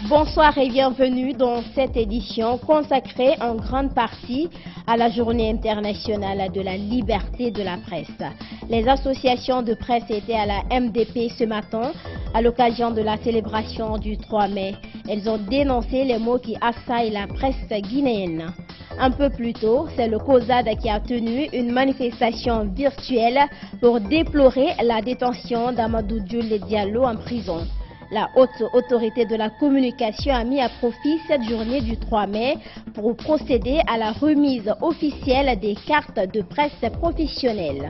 Bonsoir et bienvenue dans cette édition consacrée en grande partie à la Journée internationale de la liberté de la presse. Les associations de presse étaient à la MDP ce matin à l'occasion de la célébration du 3 mai. Elles ont dénoncé les maux qui assaillent la presse guinéenne. Un peu plus tôt, c'est le COSAD qui a tenu une manifestation virtuelle pour déplorer la détention d'Amadou Dioule Diallo en prison. La haute autorité de la communication a mis à profit cette journée du 3 mai pour procéder à la remise officielle des cartes de presse professionnelles.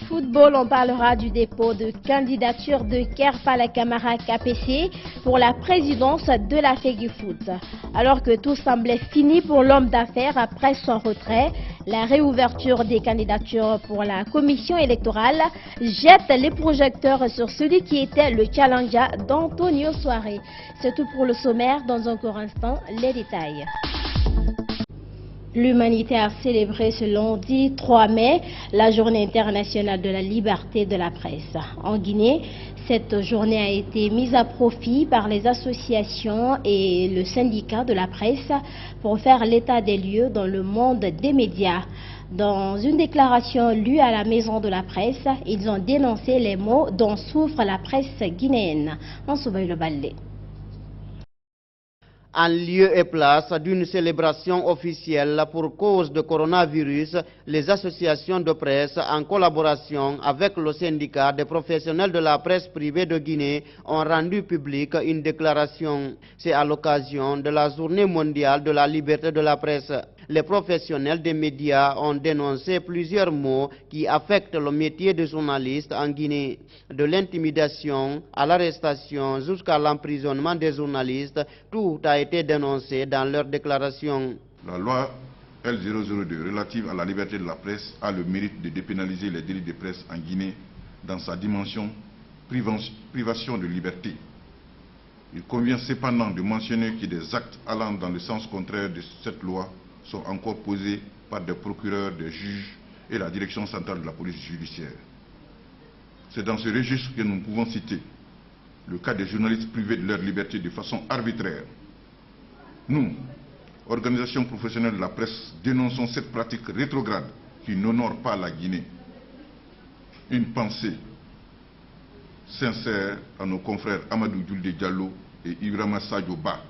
Football, on parlera du dépôt de candidature de Kerpala Camara KPC pour la présidence de la FEGIFOOT. Alors que tout semblait fini pour l'homme d'affaires après son retrait, la réouverture des candidatures pour la commission électorale jette les projecteurs sur celui qui était le challenger d'Antonio Soare. C'est tout pour le sommaire. Dans un court instant, les détails. L'humanité a célébré ce lundi 3 mai la journée internationale de la liberté de la presse. En Guinée, cette journée a été mise à profit par les associations et le syndicat de la presse pour faire l'état des lieux dans le monde des médias. Dans une déclaration lue à la Maison de la Presse, ils ont dénoncé les maux dont souffre la presse guinéenne. Ansoubaï Balé. En lieu et place d'une célébration officielle pour cause de coronavirus, les associations de presse, en collaboration avec le syndicat des professionnels de la presse privée de Guinée, ont rendu publique une déclaration. C'est à l'occasion de la Journée mondiale de la liberté de la presse. Les professionnels des médias ont dénoncé plusieurs maux qui affectent le métier de journaliste en Guinée. De l'intimidation à l'arrestation jusqu'à l'emprisonnement des journalistes, tout a été dénoncé dans leur déclaration. La loi L002 relative à la liberté de la presse a le mérite de dépénaliser les délits de presse en Guinée dans sa dimension privation de liberté. Il convient cependant de mentionner que des actes allant dans le sens contraire de cette loi sont encore posés par des procureurs, des juges et la direction centrale de la police judiciaire. C'est dans ce registre que nous pouvons citer le cas des journalistes privés de leur liberté de façon arbitraire. Nous, organisations professionnelles de la presse, dénonçons cette pratique rétrograde qui n'honore pas la Guinée. Une pensée sincère à nos confrères Amadou Dioule Diallo et Ibrahima Sadio Ba,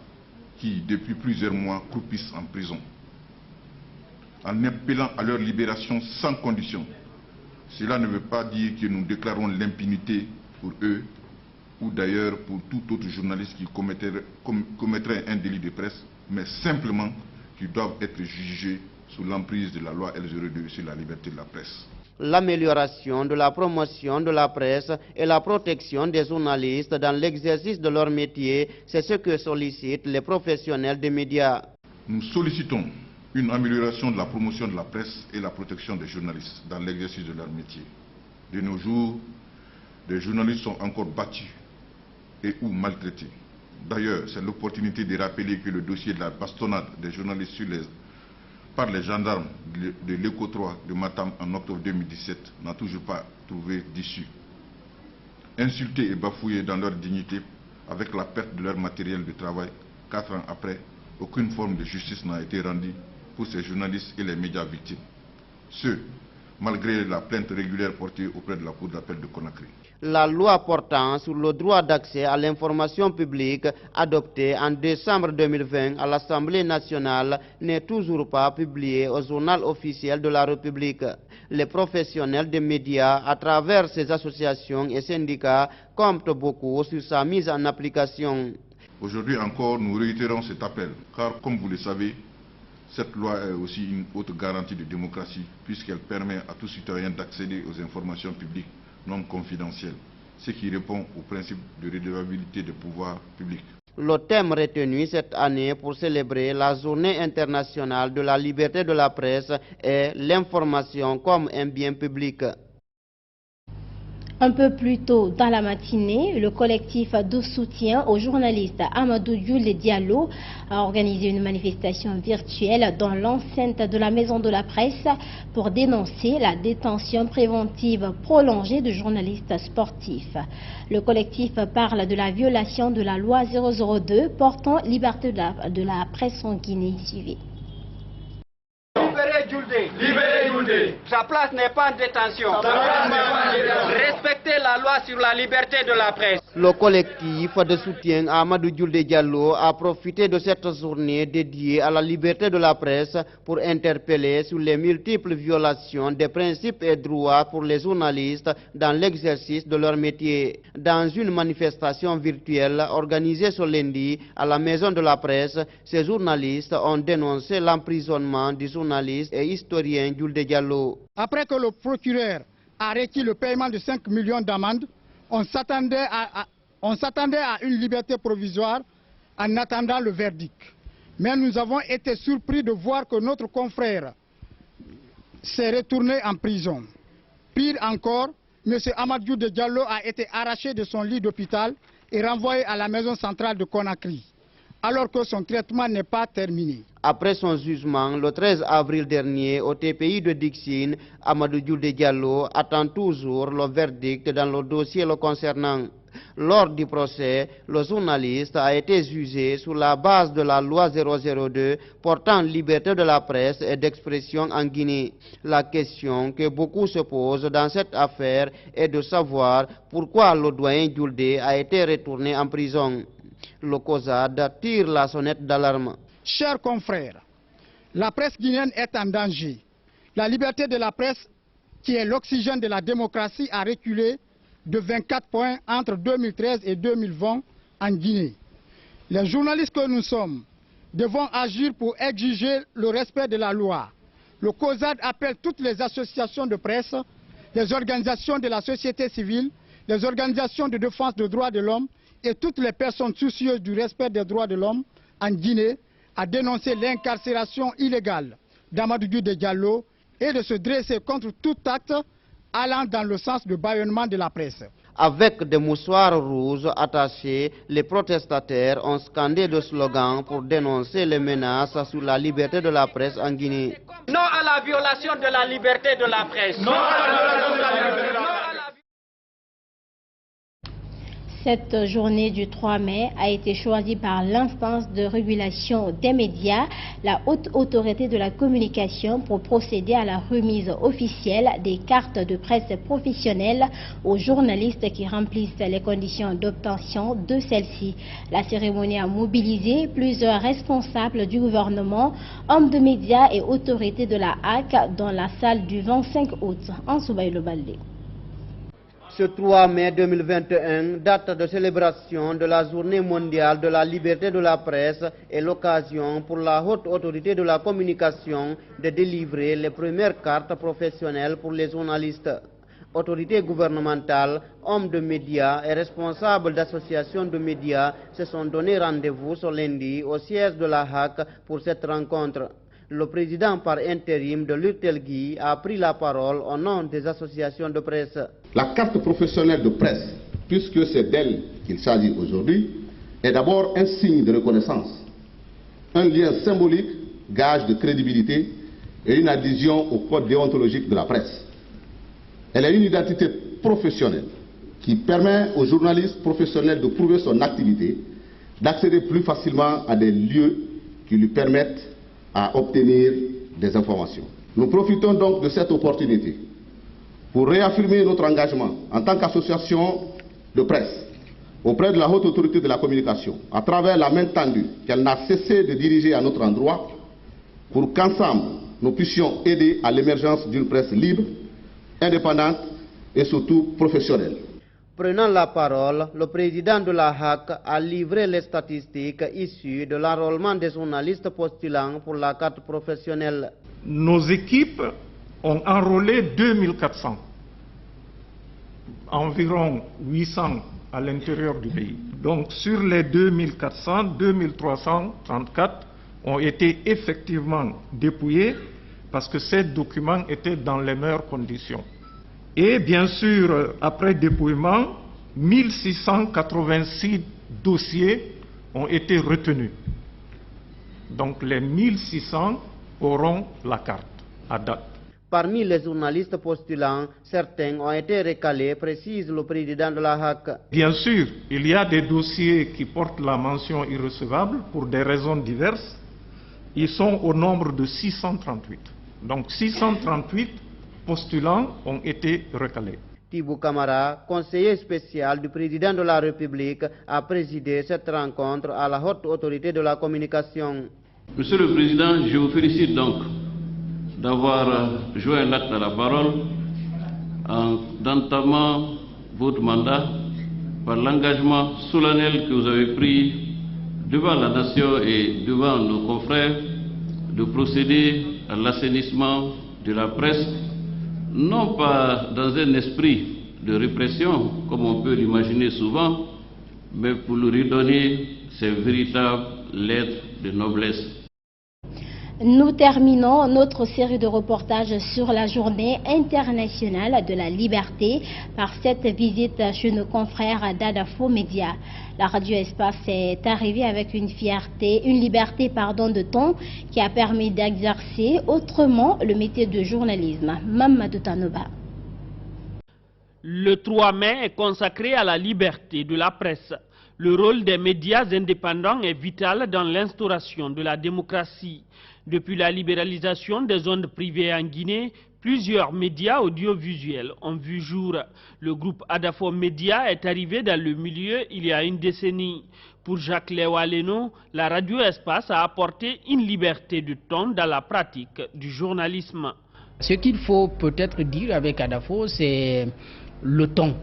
qui depuis plusieurs mois croupissent en prison. En appelant à leur libération sans condition. Cela ne veut pas dire que nous déclarons l'impunité pour eux ou d'ailleurs pour tout autre journaliste qui commettrait un délit de presse, mais simplement qu'ils doivent être jugés sous l'emprise de la loi L02 sur la liberté de la presse. L'amélioration de la promotion de la presse et la protection des journalistes dans l'exercice de leur métier, c'est ce que sollicitent les professionnels des médias. Nous sollicitons une amélioration de la promotion de la presse et la protection des journalistes dans l'exercice de leur métier. De nos jours, des journalistes sont encore battus et ou maltraités. D'ailleurs, c'est l'opportunité de rappeler que le dossier de la bastonnade des journalistes par les gendarmes de l'Éco 3 de Matam en octobre 2017 n'a toujours pas trouvé d'issue. Insultés et bafoués dans leur dignité avec la perte de leur matériel de travail, 4 ans après, aucune forme de justice n'a été rendue pour ces journalistes et les médias victimes. Ce, malgré la plainte régulière portée auprès de la Cour d'appel de Conakry. La loi portant sur le droit d'accès à l'information publique, adoptée en décembre 2020 à l'Assemblée nationale, n'est toujours pas publiée au journal officiel de la République. Les professionnels des médias, à travers ces associations et syndicats, comptent beaucoup sur sa mise en application. Aujourd'hui encore, nous réitérons cet appel, car comme vous le savez, cette loi est aussi une haute garantie de démocratie puisqu'elle permet à tout citoyen d'accéder aux informations publiques non confidentielles, ce qui répond au principe de redevabilité des pouvoirs publics. Le thème retenu cette année pour célébrer la Journée internationale de la liberté de la presse est l'information comme un bien public. Un peu plus tôt dans la matinée, le collectif de soutien aux journalistes Amadou Djouli Diallo a organisé une manifestation virtuelle dans l'enceinte de la Maison de la Presse pour dénoncer la détention préventive prolongée de journalistes sportifs. Le collectif parle de la violation de la loi 002 portant liberté de la presse en Guinée. Suivez. Libérez Djouli. Sa place n'est pas en détention. Respectez la loi sur la liberté de la presse. Le collectif de soutien à Amadou Djouli Diallo a profité de cette journée dédiée à la liberté de la presse pour interpeller sur les multiples violations des principes et droits pour les journalistes dans l'exercice de leur métier. Dans une manifestation virtuelle organisée ce lundi à la Maison de la Presse, ces journalistes ont dénoncé l'emprisonnement du journaliste et historien Djouli Diallo. Après que le procureur a requis le paiement de 5 millions d'amendes, on s'attendait à une liberté provisoire en attendant le verdict. Mais nous avons été surpris de voir que notre confrère s'est retourné en prison. Pire encore, M. Amadou Diallo a été arraché de son lit d'hôpital et renvoyé à la maison centrale de Conakry, alors que son traitement n'est pas terminé. Après son jugement, le 13 avril dernier, au TPI de Dixine, Amadou Djouli Diallo attend toujours le verdict dans le dossier le concernant. Lors du procès, le journaliste a été jugé sur la base de la loi 002 portant liberté de la presse et d'expression en Guinée. La question que beaucoup se posent dans cette affaire est de savoir pourquoi le doyen Djouli a été retourné en prison. Le COSAD tire la sonnette d'alarme. Chers confrères, la presse guinéenne est en danger. La liberté de la presse, qui est l'oxygène de la démocratie, a reculé de 24 points entre 2013 et 2020 en Guinée. Les journalistes que nous sommes devons agir pour exiger le respect de la loi. Le COSAD appelle toutes les associations de presse, les organisations de la société civile, les organisations de défense des droits de l'homme et toutes les personnes soucieuses du respect des droits de l'homme en Guinée à dénoncer l'incarcération illégale d'Amadou Djouli Diallo et de se dresser contre tout acte allant dans le sens de bâillonnement de la presse. Avec des moussoirs rouges attachés, les protestataires ont scandé le slogan pour dénoncer les menaces sur la liberté de la presse en Guinée. Non à la violation de la liberté de la presse. Non à la violation de la liberté de la presse. Cette journée du 3 mai a été choisie par l'instance de régulation des médias, la haute autorité de la communication, pour procéder à la remise officielle des cartes de presse professionnelles aux journalistes qui remplissent les conditions d'obtention de celles-ci. La cérémonie a mobilisé plusieurs responsables du gouvernement, hommes de médias et autorités de la HAC dans la salle du 25 août en Soubaïlo-Baldé. Ce 3 mai 2021, date de célébration de la Journée mondiale de la liberté de la presse, est l'occasion pour la haute autorité de la communication de délivrer les premières cartes professionnelles pour les journalistes. Autorités gouvernementales, hommes de médias et responsables d'associations de médias se sont donné rendez-vous ce lundi au siège de la HAC pour cette rencontre. Le président par intérim de l'UTELGUI a pris la parole au nom des associations de presse. La carte professionnelle de presse, puisque c'est d'elle qu'il s'agit aujourd'hui, est d'abord un signe de reconnaissance, un lien symbolique, gage de crédibilité et une adhésion au code déontologique de la presse. Elle est une identité professionnelle qui permet aux journalistes professionnels de prouver son activité, d'accéder plus facilement à des lieux qui lui permettent à obtenir des informations. Nous profitons donc de cette opportunité pour réaffirmer notre engagement en tant qu'association de presse auprès de la haute autorité de la communication, à travers la main tendue qu'elle n'a cessé de diriger à notre endroit, pour qu'ensemble nous puissions aider à l'émergence d'une presse libre, indépendante et surtout professionnelle. Prenant la parole, le président de la HAC a livré les statistiques issues de l'enrôlement des journalistes postulants pour la carte professionnelle. Nos équipes ont enrôlé 2400, environ 800 à l'intérieur du pays. Donc sur les 2400, 2334 ont été effectivement dépouillés parce que ces documents étaient dans les meilleures conditions. Et bien sûr, après dépouillement, 1686 dossiers ont été retenus. Donc les 1600 auront la carte à date. Parmi les journalistes postulants, certains ont été recalés, précise le président de la HAC. Bien sûr, il y a des dossiers qui portent la mention irrecevable pour des raisons diverses. Ils sont au nombre de 638. Donc 638 postulants ont été recalés. Thibou Camara, conseiller spécial du président de la République, a présidé cette rencontre à la haute autorité de la communication. Monsieur le Président, je vous félicite donc d'avoir joué l'acte à la parole en entamant votre mandat par l'engagement solennel que vous avez pris devant la nation et devant nos confrères de procéder à l'assainissement de la presse, non pas dans un esprit de répression, comme on peut l'imaginer souvent, mais pour lui redonner ses véritables lettres de noblesse. Nous terminons notre série de reportages sur la journée internationale de la liberté par cette visite chez nos confrères d'Adafo Média. La radio Espace est arrivée avec une liberté de ton qui a permis d'exercer autrement le métier de journalisme. Mamadou Tanoba. Le 3 mai est consacré à la liberté de la presse. Le rôle des médias indépendants est vital dans l'instauration de la démocratie. Depuis la libéralisation des ondes privées en Guinée, plusieurs médias audiovisuels ont vu jour. Le groupe Adafo Média est arrivé dans le milieu il y a une décennie. Pour Jacques Lewa Leno, la radio Espace a apporté une liberté de ton dans la pratique du journalisme. Ce qu'il faut peut-être dire avec Adafo, c'est le ton.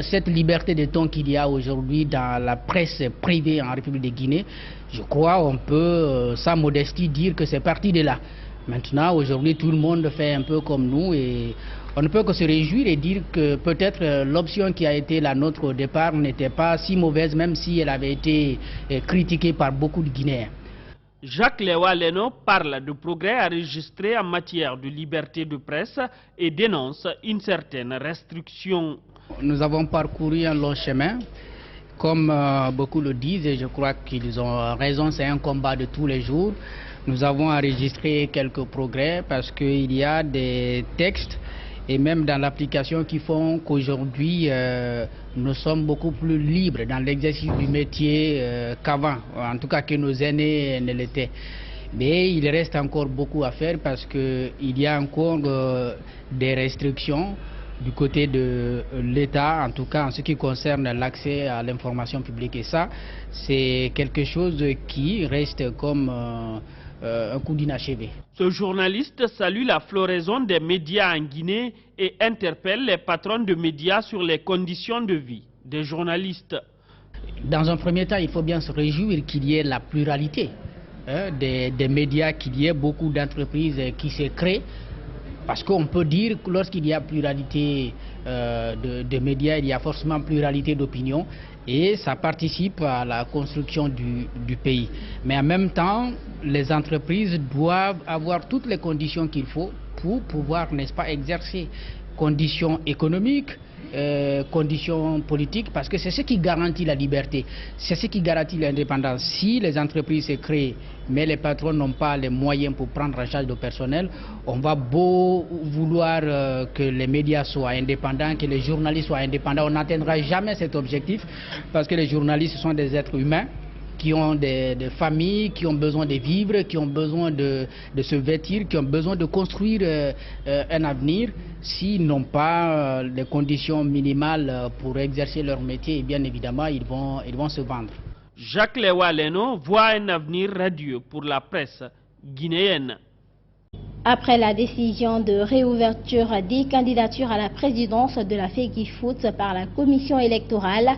Cette liberté de ton qu'il y a aujourd'hui dans la presse privée en République de Guinée, je crois on peut, sans modestie, dire que c'est parti de là. Maintenant, aujourd'hui, tout le monde fait un peu comme nous et on ne peut que se réjouir et dire que peut-être l'option qui a été la nôtre au départ n'était pas si mauvaise, même si elle avait été critiquée par beaucoup de Guinéens. Jacques Lewa Leno parle de progrès enregistrés en matière de liberté de presse et dénonce une certaine restriction. Nous avons parcouru un long chemin, comme beaucoup le disent, et je crois qu'ils ont raison, c'est un combat de tous les jours. Nous avons enregistré quelques progrès parce qu'il y a des textes et même dans l'application qui font qu'aujourd'hui nous sommes beaucoup plus libres dans l'exercice du métier qu'avant, en tout cas que nos aînés ne l'étaient. Mais il reste encore beaucoup à faire parce qu'il y a encore des restrictions du côté de l'État, en tout cas en ce qui concerne l'accès à l'information publique. Et ça, c'est quelque chose qui reste comme un coup d'inachevé. Ce journaliste salue la floraison des médias en Guinée et interpelle les patrons de médias sur les conditions de vie des journalistes. Dans un premier temps, il faut bien se réjouir qu'il y ait la pluralité des médias, qu'il y ait beaucoup d'entreprises qui se créent. Parce qu'on peut dire que lorsqu'il y a pluralité de médias, il y a forcément pluralité d'opinions et ça participe à la construction du pays. Mais en même temps, les entreprises doivent avoir toutes les conditions qu'il faut pour pouvoir, n'est-ce pas, exercer. Conditions économiques, conditions politiques, parce que c'est ce qui garantit la liberté, c'est ce qui garantit l'indépendance. Si les entreprises se créent, mais les patrons n'ont pas les moyens pour prendre en charge le personnel, on va beau vouloir que les médias soient indépendants, que les journalistes soient indépendants, on n'atteindra jamais cet objectif, parce que les journalistes sont des êtres humains qui ont des familles, qui ont besoin de vivre, qui ont besoin de se vêtir, qui ont besoin de construire un avenir. S'ils n'ont pas les conditions minimales pour exercer leur métier, et bien évidemment, ils vont se vendre. Jacques Lewa Leno voit un avenir radieux pour la presse guinéenne. Après la décision de réouverture des candidatures à la présidence de la FEGIFOOT par la commission électorale,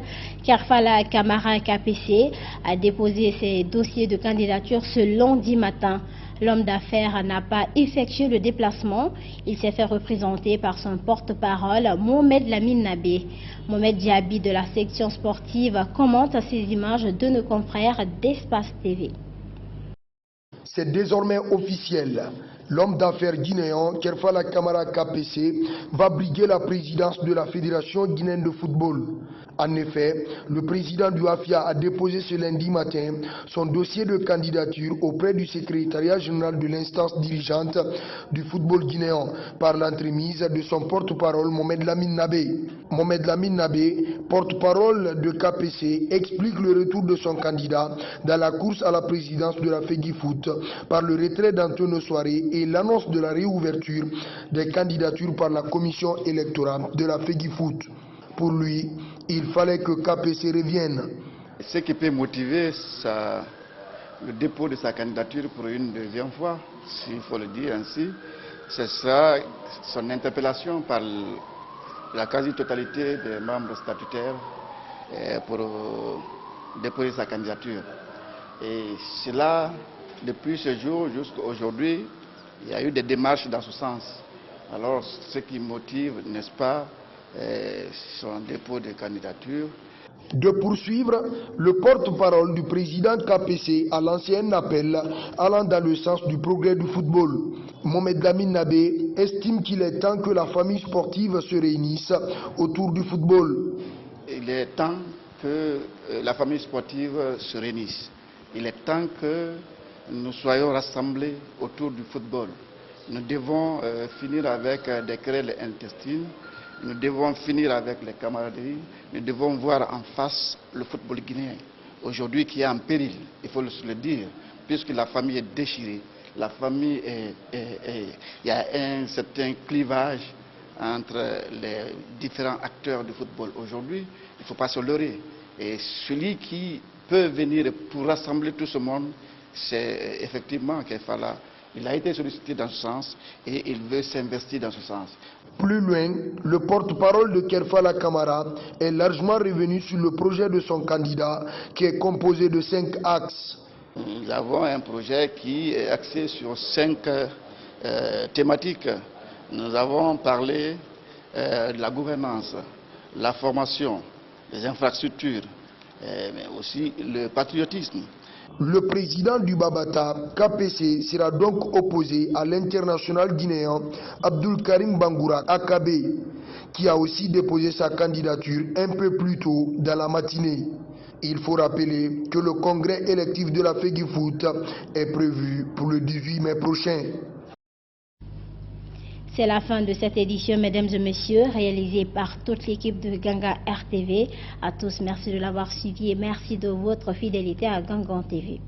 Kerfala Camara KPC a déposé ses dossiers de candidature ce lundi matin. L'homme d'affaires n'a pas effectué le déplacement. Il s'est fait représenter par son porte-parole, Mohamed Lamine Nabé. Mohamed Diaby de la section sportive commente ces images de nos confrères d'Espace TV. C'est désormais officiel. L'homme d'affaires guinéen, Kerfala Kamara KPC, va briguer la présidence de la Fédération guinéenne de football. En effet, le président du AFIA a déposé ce lundi matin son dossier de candidature auprès du secrétariat général de l'instance dirigeante du football guinéen par l'entremise de son porte-parole Mohamed Lamine Nabé. Mohamed Lamine Nabé, porte-parole de KPC, explique le retour de son candidat dans la course à la présidence de la FEGIFOOT par le retrait d'Antonio Soiré et l'annonce de la réouverture des candidatures par la commission électorale de la FEGIFOOT. Pour lui, il fallait que KPC revienne. Ce qui peut motiver le dépôt de sa candidature pour une deuxième fois, s'il faut le dire ainsi, c'est ça, son interpellation par la quasi-totalité des membres statutaires pour déposer sa candidature. Et cela, depuis ce jour jusqu'à aujourd'hui, il y a eu des démarches dans ce sens. Alors, ce qui motive, n'est-ce pas, son dépôt de candidature. De poursuivre, le porte-parole du président KPC a lancé un appel allant dans le sens du progrès du football. Mohamed Lamine Nabé estime qu'il est temps que la famille sportive se réunisse autour du football. Il est temps que la famille sportive se réunisse. Il est temps que nous soyons rassemblés autour du football. Nous devons finir avec des querelles intestines. Nous devons finir avec les camaraderies. Nous devons voir en face le football guinéen. Aujourd'hui qui est en péril, il faut le dire, puisque la famille est déchirée. La famille il y a un certain clivage entre les différents acteurs du football. Aujourd'hui, il ne faut pas se leurrer. Et celui qui peut venir pour rassembler tout ce monde, c'est effectivement Kerfala. Il a été sollicité dans ce sens et il veut s'investir dans ce sens. Plus loin, le porte-parole de Kerfala Kamara est largement revenu sur le projet de son candidat qui est composé de 5 axes. Nous avons un projet qui est axé sur 5 thématiques. Nous avons parlé de la gouvernance, la formation, les infrastructures, mais aussi le patriotisme. Le président du Babata, KPC, sera donc opposé à l'international guinéen Abdul Karim Bangoura, AKB, qui a aussi déposé sa candidature un peu plus tôt dans la matinée. Il faut rappeler que le congrès électif de la FEGIFOOT est prévu pour le 18 mai prochain. C'est la fin de cette édition, mesdames et messieurs, réalisée par toute l'équipe de Ganga RTV. À tous, merci de l'avoir suivi et merci de votre fidélité à Gangan TV.